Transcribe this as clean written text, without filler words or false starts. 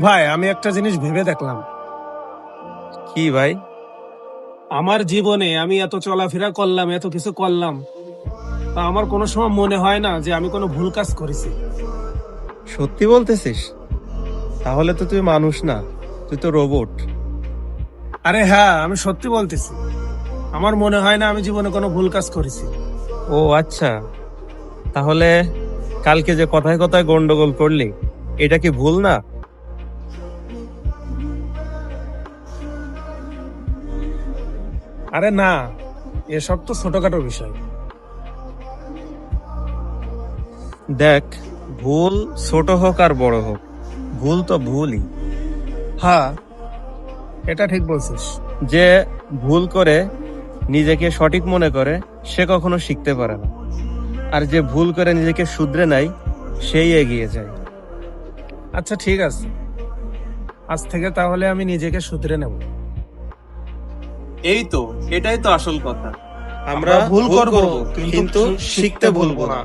ভাই আমি একটা জিনিস ভেবে দেখলাম, কি ভাই? আমার জীবনে আমি এত চলাফেরা করলাম, এত কিছু করলাম, তা আমার কোনো সময় মনে হয় না যে আমি কোনো ভুল কাজ করেছি। সত্যি বলতেছিস? তাহলে তো তুই মানুষ না, তুই তো রোবট। আরে হ্যাঁ, আমি সত্যি বলতেছি, আমার মনে হয় না আমি জীবনে কোনো ভুল কাজ করেছি। ও আচ্ছা, তাহলে কালকে যে কথায় কথায় গন্ডগোল করলি, এটা কি ভুল না? আরে না, এসব তো ছোটখাটো বিষয়। দেখ, ভুল ছোট হোক আর বড় হোক, ভুল তো ভুলই। হ্যাঁ, এটা ঠিক বলছিস। যে ভুল করে নিজেকে সঠিক মনে করে সে কখনো শিখতে পারে না, আর যে ভুল করে নিজেকে শুধরে নেয় সেই এগিয়ে যায়। আচ্ছা ঠিক আছে, আজ থেকে তাহলে আমি নিজেকে শুধরে নেব। এই তো, এটাই তো আসল কথা। আমরা ভুল করব, কিন্তু শিখতে ভুলবো না।